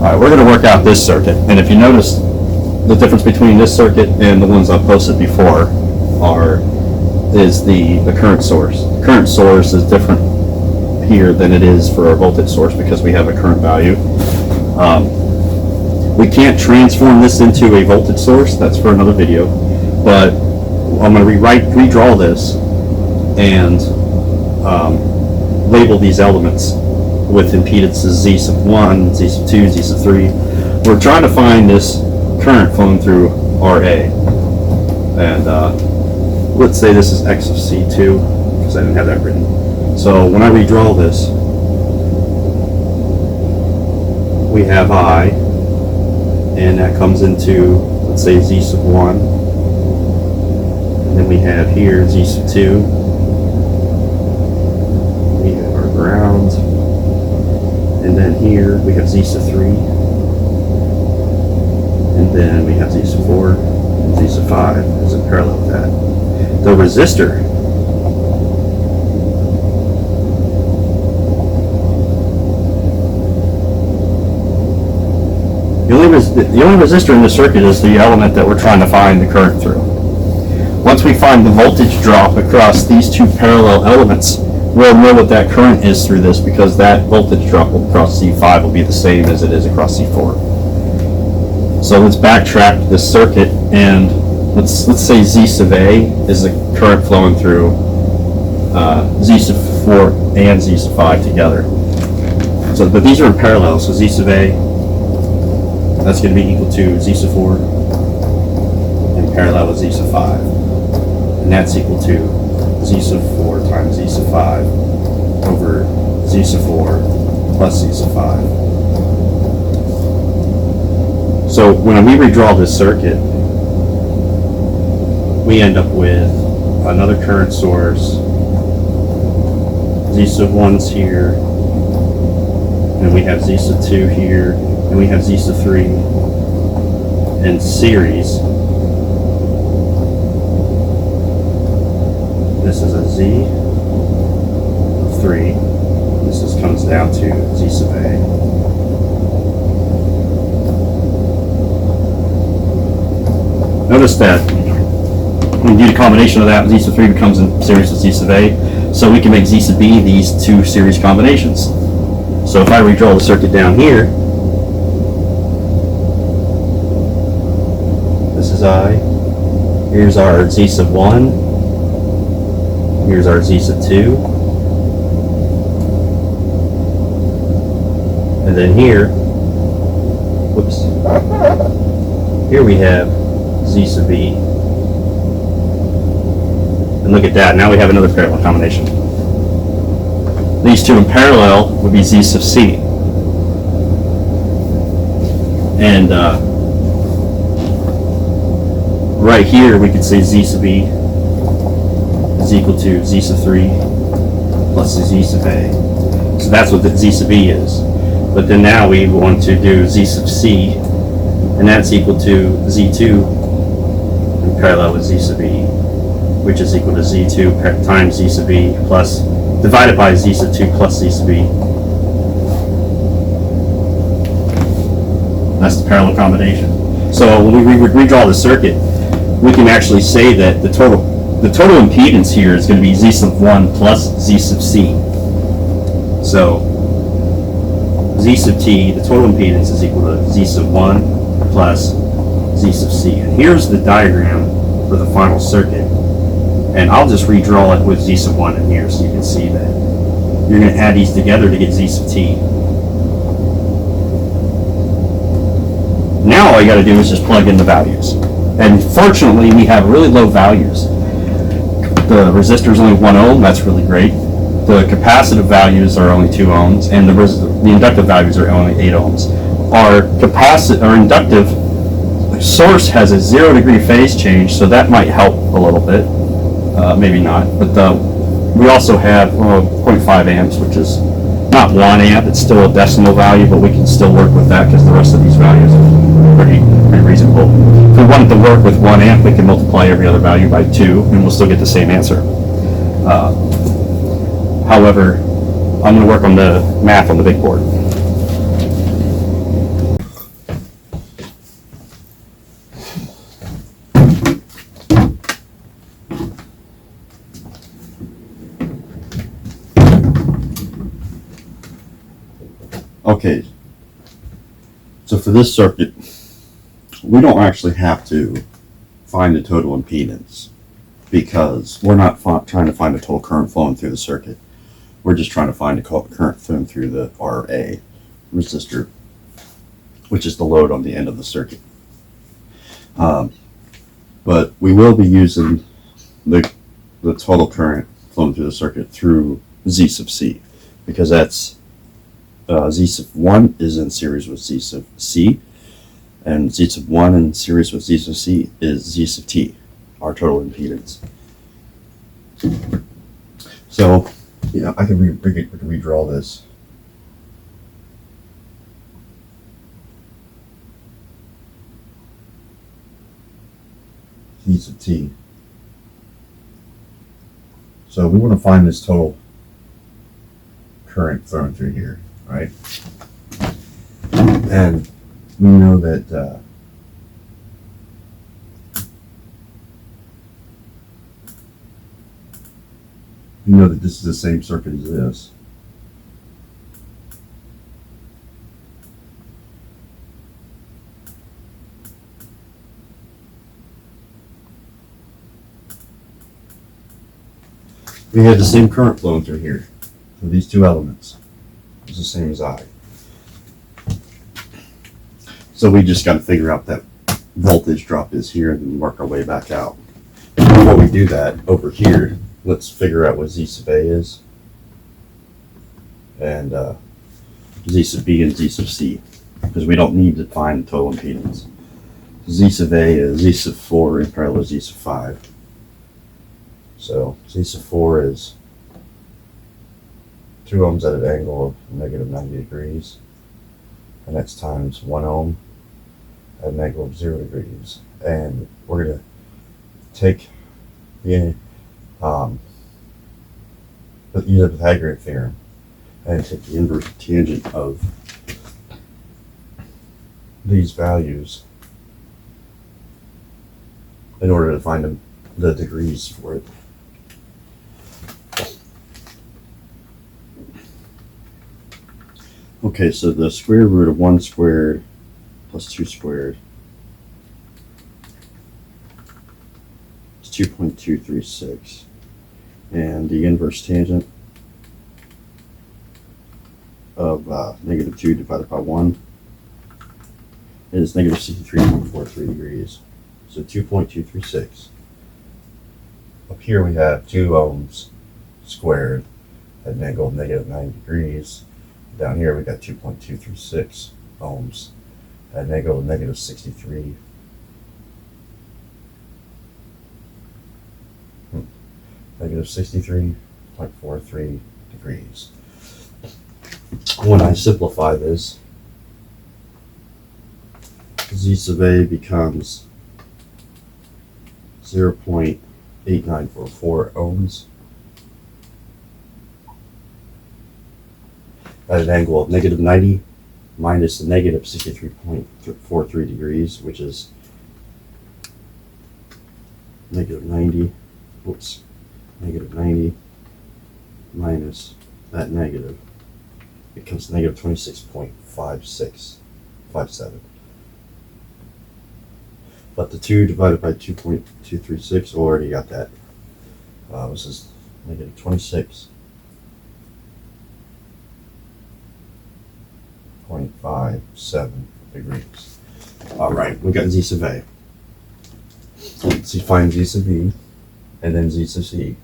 right, we're going to work out this circuit, and if you notice, the difference between this circuit and the ones I've posted before is the current source. The current source is different here than it is for our voltage source because we have a current value. We can't transform this into a voltage source. That's for another video. But I'm going to redraw this and label these elements with impedances Z sub 1, Z sub 2, Z sub 3. We're trying to find this current flowing through RA. And let's say this is X of C2, because I didn't have that written. So when I redraw this, we have I, and that comes into, let's say, Z sub 1. And then we have here Z sub 2. We have our ground. And then here we have Z sub 3. And then we have Z sub 4 and Z sub 5 is in parallel with that. The resistor the only resistor in the circuit is the element that we're trying to find the current through. Once we find the voltage drop across these two parallel elements, we'll know what that current is through this because that voltage drop across C5 will be the same as it is across C4. So let's backtrack this circuit and let's say Z sub A is the current flowing through Z sub 4 and Z sub 5 together. So, but these are in parallel, so Z sub A, that's going to be equal to Z sub 4 in parallel with Z sub 5. And that's equal to Z sub 4 times Z sub 5 over Z sub 4 plus Z sub 5. So when we redraw this circuit, we end up with another current source. Z sub 1's here, and we have Z sub 2 here, and we have Z sub 3 in series. This is a Z of 3. This comes down to Z sub A. Notice that when you do the combination of that, Z sub 3 becomes in series with Z sub A, so we can make Z sub B these two series combinations. So if I redraw the circuit down here, this is I, here's our Z sub 1, here's our Z sub 2, and then here, whoops, here we have Z sub B. And look at that, now we have another parallel combination. These two in parallel would be Z sub C. And right here we could say Z sub E is equal to Z sub 3 plus Z sub A. So that's what the Z sub E is. But then now we want to do Z sub C, and that's equal to Z2 in parallel with Z sub E, which is equal to Z2 times Z sub E plus, divided by Z sub 2 plus Z sub E. That's the parallel combination. So when we redraw the circuit, we can actually say that the total impedance here is going to be Z sub 1 plus Z sub C. So Z sub T, the total impedance is equal to Z sub 1 plus Z sub C. And here's the diagram for the final circuit. And I'll just redraw it with Z sub 1 in here so you can see that. You're going to add these together to get Z sub T. Now all you got to do is just plug in the values. And fortunately, we have really low values. The resistor is only 1 ohm, that's really great. The capacitive values are only 2 ohms, and the inductive values are only 8 ohms. Our inductive source has a 0-degree phase change, so that might help a little bit. Maybe not, but we also have 0.5 amps, which is not 1 amp, it's still a decimal value, but we can still work with that because the rest of these values are pretty reasonable. If we wanted to work with 1 amp, we can multiply every other value by 2, and we'll still get the same answer. However, I'm going to work on the math on the big board. Okay, so for this circuit, we don't actually have to find the total impedance because we're not trying to find the total current flowing through the circuit. We're just trying to find the current flowing through the RA resistor, which is the load on the end of the circuit. But we will be using the total current flowing through the circuit through Z sub C, because that's Z sub 1 is in series with Z sub C, and Z sub 1 in series with Z sub C is Z sub T, our total impedance. So, yeah, I can redraw this. Z sub T. So we want to find this total current flowing through here, right? And we know that this is the same circuit as this. We had the same current flowing through here. So these two elements is the same as I. So we just got to figure out that voltage drop is here and then work our way back out. Before we do that, over here, let's figure out what Z sub A is, and Z sub B and Z sub C, because we don't need to find the total impedance. Z sub A is Z sub 4 in parallel to Z sub 5. So Z sub 4 is 2 ohms at an angle of negative 90 degrees, and that's times 1 ohm at an angle of 0 degrees. And we're going to take the use the Pythagorean theorem and take the inverse tangent of these values in order to find the degrees for it. Okay, so the square root of 1 squared plus 2 squared is 2.236. And the inverse tangent of negative 2 divided by 1 is negative 63.43 degrees. So 2.236. Up here we have 2 ohms squared at an angle of negative 90 degrees. Down here we got 2.236 ohms at an angle of negative 63. Negative 63.43 degrees. When I simplify this, Z sub A becomes 0.8944 ohms at an angle of negative 90 minus the negative 63.43 degrees, which is negative 90. Oops. Negative 90 minus that negative becomes negative 26.5657. But the 2 divided by 2.236, already got that. This is negative 26.57 degrees. All right, we got Z sub A. Let's find Z sub B, and then Z sub C.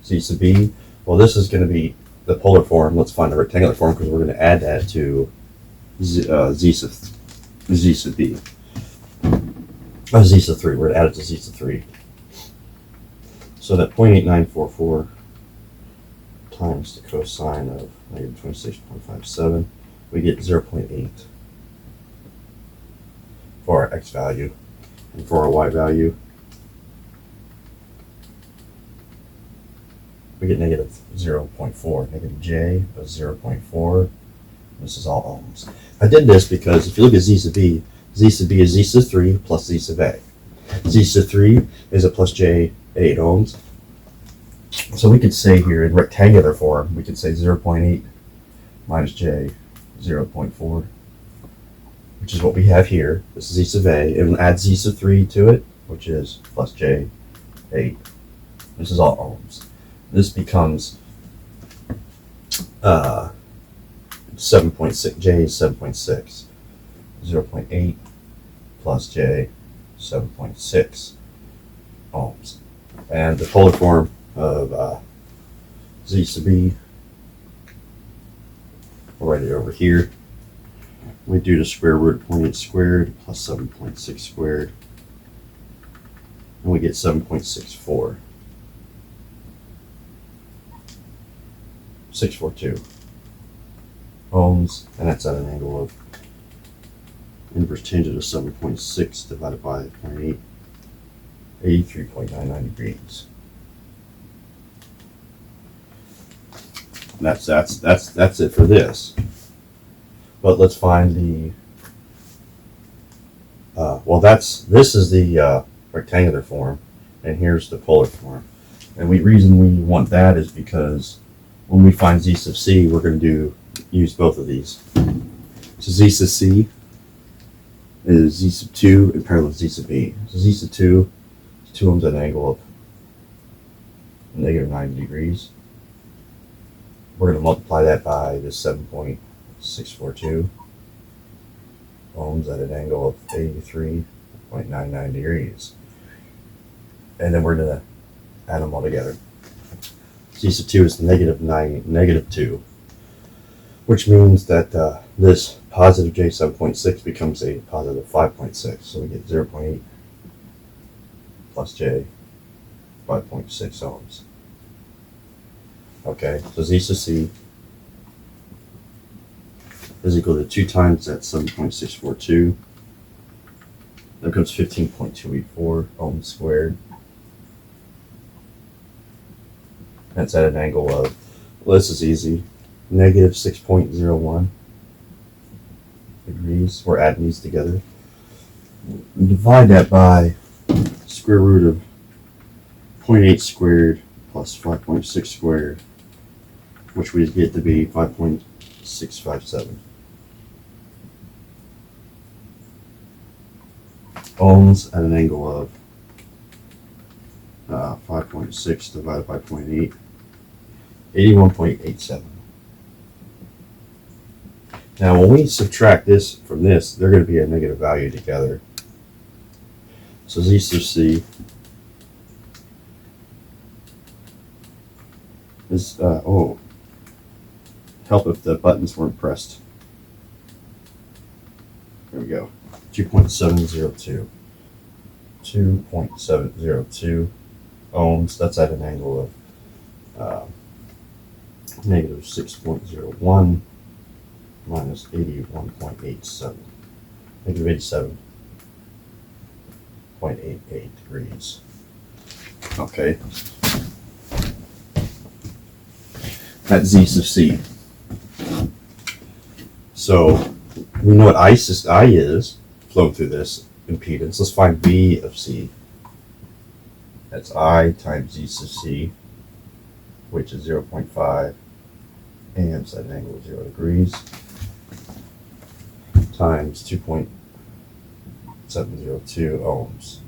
Z sub B, well, this is going to be the polar form. Let's find the rectangular form because we're going to add that to Z sub B. Z sub 3. We're going to add it to Z sub 3. So that 0.8944 times the cosine of negative 26.57, we get 0.8 for our x value. And for our y value, we get negative 0.4, negative j of 0.4. This is all ohms. I did this because if you look at Z sub B is Z sub 3 plus Z sub A. Z sub 3 is a plus j 8 ohms. So we could say here in rectangular form, we could say 0.8 minus j 0.4, which is what we have here. This is Z sub A. It will add Z sub 3 to it, which is plus J 8. This is all ohms. This becomes 7.6. J is 7.6. 0.8 plus J 7.6 ohms. And the polar form of Z sub B, we'll write it over here. We do the square root of 0.8 squared plus 7.6 squared, and we get 7.64. 642 ohms, and that's at an angle of inverse tangent of 7.6 divided by 0.8, 83.99 degrees. That's it for this. But let's find the this is the rectangular form, and here's the polar form. And the reason we want that is because when we find Z sub C, we're going to use both of these. So Z sub C is Z sub 2 in parallel to Z sub B. So Z sub 2 is 2 ohms at an angle of negative 90 degrees. We're going to multiply that by this 7.642 ohms at an angle of 83.99 degrees. And then we're going to add them all together. Z sub 2 is negative 2, which means that this positive J 7.6 becomes a positive 5.6. So we get 0.8 plus J 5.6 ohms. Okay, so Z sub C is equal to 2 times that 7.642. That becomes 15.284 ohms squared. That's at an angle of, well, this is easy, negative 6.01 degrees. We're adding these together. And divide that by square root of 0.8 squared plus 5.6 squared, which we get to be 5.657 ohms at an angle of 5.6 divided by 0.8, 81.87. Now, when we subtract this from this, they're going to be a negative value together. So Z sub C is, help if the buttons weren't pressed. There we go. 2.702. 2.702 ohms. That's at an angle of negative 6.01 minus 81.87. Negative 87.88 degrees. Okay. That's Z sub C. So we know what I is flowing through this impedance. Let's find V of C. That's I times Z sub C, which is 0.5 amps at an angle of 0 degrees, times 2.702 ohms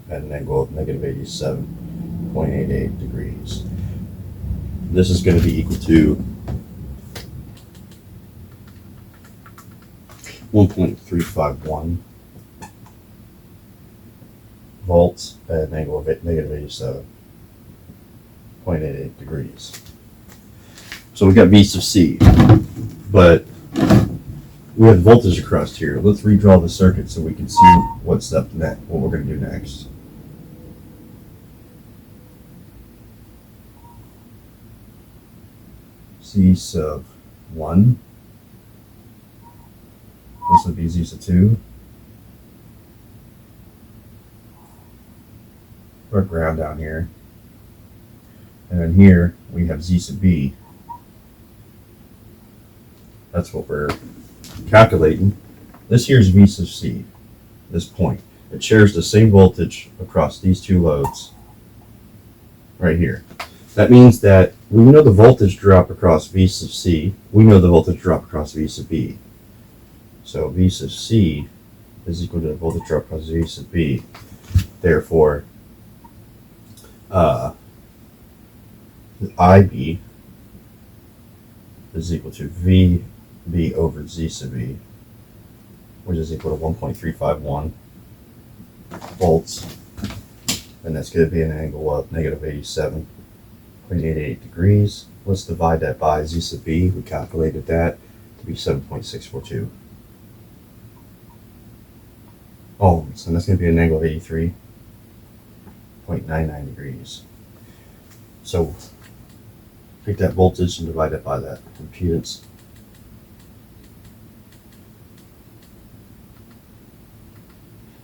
at an angle of negative 87.88 degrees. This is going to be equal to 1.351 volts at an angle of negative 87.88 degrees. So we got V sub C, but we have voltage across here. Let's redraw the circuit so we can see what we're going to do next. Z sub 1. This would be Z sub 2. Our ground down here. And then here we have Z sub B. That's what we're calculating. This here is V sub C, this point. It shares the same voltage across these two loads right here. That means that we know the voltage drop across V sub C. We know the voltage drop across V sub B. So V sub C is equal to the voltage drop across V sub B. Therefore, IB is equal to VB over Z sub B, which is equal to 1.351 volts. And that's going to be an angle of negative 87.88 degrees. Let's divide that by Z sub B. We calculated that to be 7.642 ohms. And that's going to be an angle of 83.99 degrees. So take that voltage and divide it by that impedance.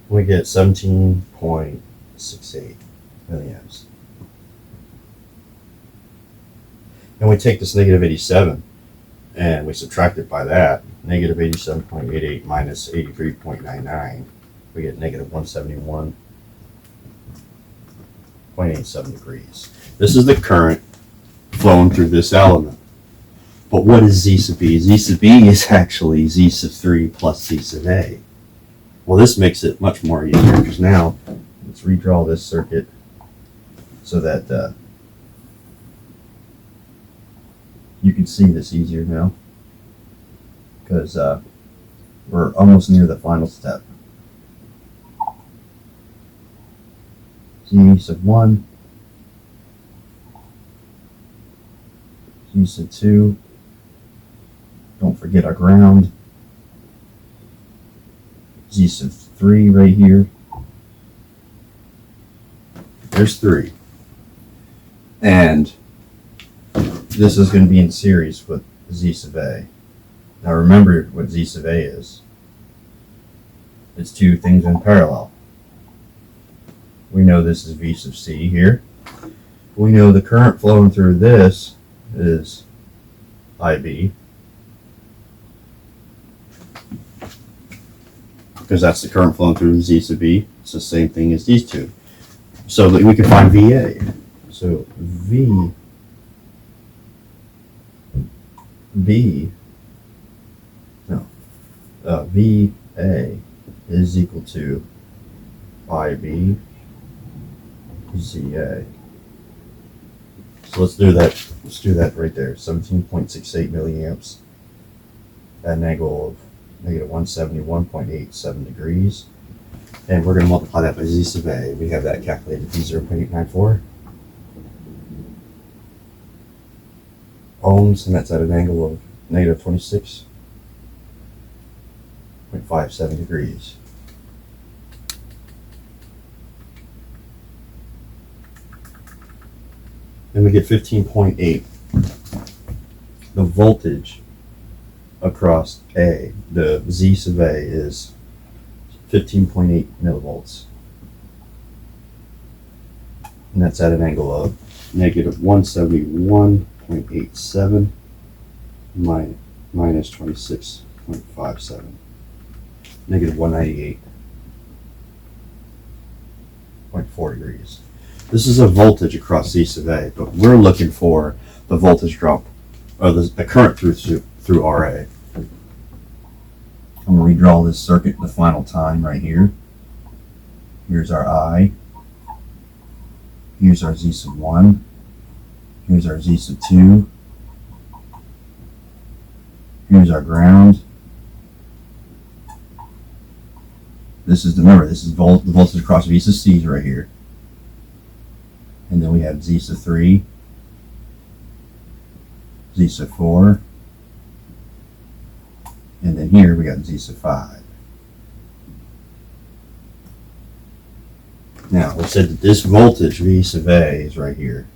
We get 17.68 milliamps. And we take this negative 87 and we subtract it by that. Negative 87.88 minus 83.99. We get negative 171.87 degrees. This is the current flowing through this element. But what is Z sub B? Z sub B is actually Z sub 3 plus Z sub A. Well, this makes it much more easier because now let's redraw this circuit so that you can see this easier now, because we're almost near the final step. Z sub 1, Z sub 2, don't forget our ground, Z sub 3 right here. There's 3. And this is going to be in series with Z sub A. Now remember what Z sub A is. It's two things in parallel. We know this is V sub C here. We know the current flowing through this is IB, because that's the current flowing through Z sub B. It's the same thing as these two. So that we can find VA. So VA is equal to IB ZA. So let's do that. Let's do that right there. 17.68 milliamps at an angle of negative 171.87 degrees. And we're going to multiply that by Z sub A. We have that calculated to be 0.894 ohms, and that's at an angle of negative 26.57 degrees. Then we get 15.8. The voltage across A, the Z sub A, is 15.8 millivolts. And that's at an angle of negative 171.87 minus 26.57. Negative 198.4 degrees. This is a voltage across Z sub A, but we're looking for the voltage drop, or the current through RA. I'm going to redraw this circuit the final time right here. Here's our I. Here's our Z sub 1. Here's our Z sub 2. Here's our ground. This is, remember, this is the voltage across V sub C is right here. And then we have Z sub 3, Z sub 4, and then here we got Z sub 5. Now, we said that this voltage, V sub A, is right here.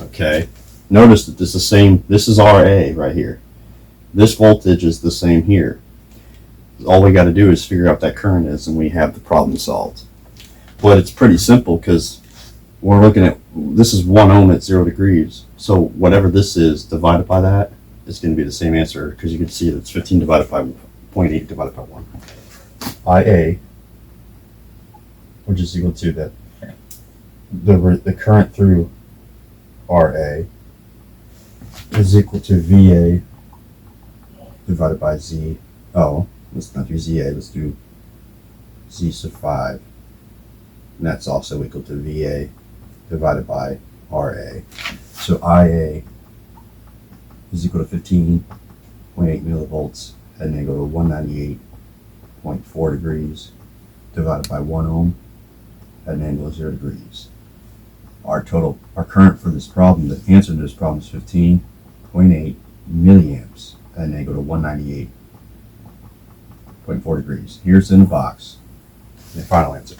Okay. Notice that this is the same, this is RA right here. This voltage is the same here. All we got to do is figure out what that current is, and we have the problem solved. But it's pretty simple, because we're looking at, this is 1 ohm at 0 degrees. So whatever this is divided by that is going to be the same answer, because you can see that it's 15 divided by 0.8 divided by 1. IA, which is equal to the current through RA, is equal to VA divided by Z. Oh, let's not do ZA, let's do Z sub 5. And that's also equal to VA divided by RA. So IA is equal to 15.8 millivolts, and then go to 198.4 degrees divided by 1 ohm at an angle of 0 degrees. Our current for this problem, the answer to this problem is 15.8 milliamps at an angle to 198.4 degrees. Here's in the box the final answer.